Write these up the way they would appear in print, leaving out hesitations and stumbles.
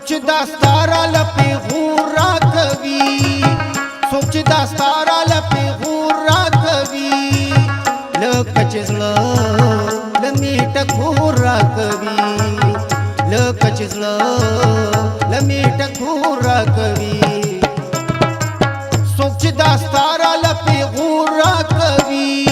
چې داستاره لپی غورا کوي څوک چې داستاره لپی غورا کوي لکه چې زړه لمیټه غورا کوي لکه چې زړه لمیټه غورا کوي څوک چې داستاره لپی غورا کوي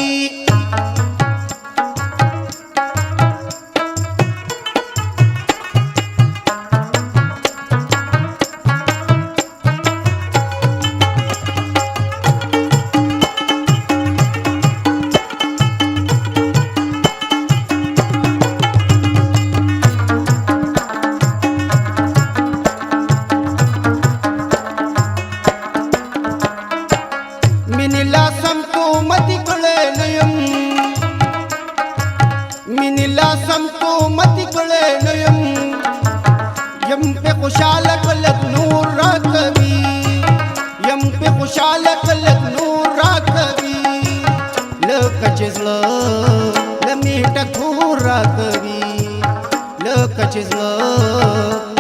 یم په خوشاله کلک نور را کوي یم په خوشاله کلک نور را کوي لکه چې زړه لمیټه کور را کوي لکه چې زړه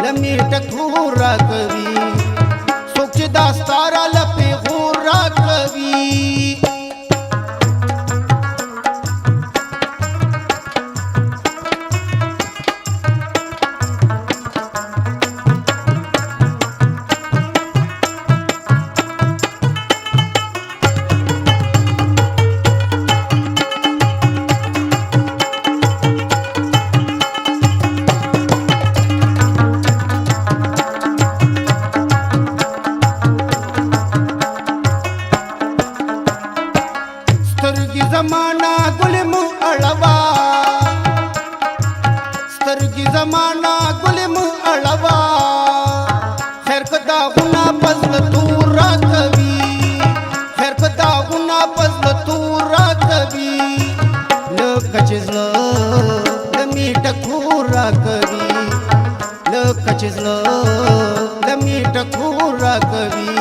لمیټه کور را کوي څوک چې داستاره لپې غور را کوي زمانہ گل مو اڑوا سترگی زمانہ گل مو اڑوا خیر کدا غنا پزل تور را کوي خیر کدا غنا پزل تور را کوي لکه چې زړه لمیټه کور را کوي لکه چې زړه لمیټه کور را کوي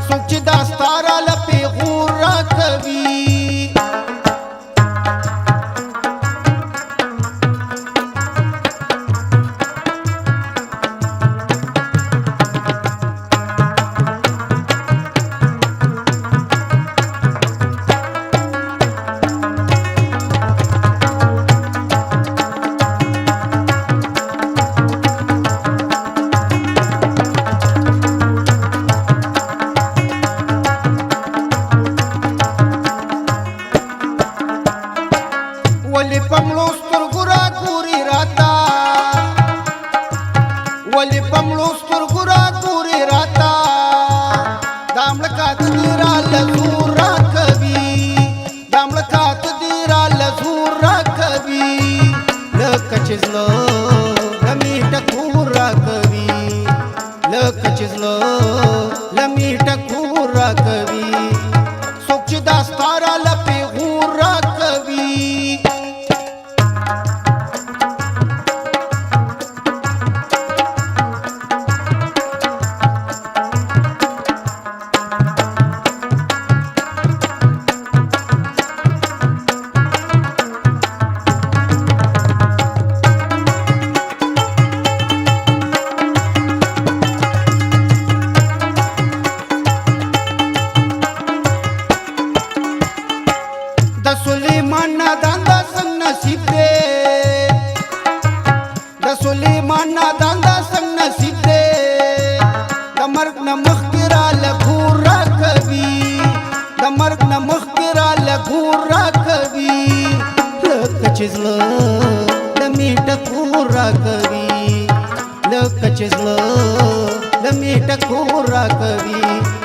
څوک چې داستاره لپې غور را کوي ولی پملو سترګو را ګوري راتا ولی پملو سترګو را ګوري راتا داملکات دی را لزور را کوي داملکات دی را لزور را کوي لکه چې زړه لمیټه کور را کوي لکه چې زړه لمیټه کور را کوي څوک چې داستاره لپې غور را کوي سلیمان نادان دا سنگ نصیب دے دا سلیمان نادان دا سنگ نصیب دے دا مرگ نمخ کرا لگور را کوي دا مرگ نمخ کرا لگور را کوي لکه چې زړه لمیټه کور را کوي لکه چې زړه لمیټه کور را کوي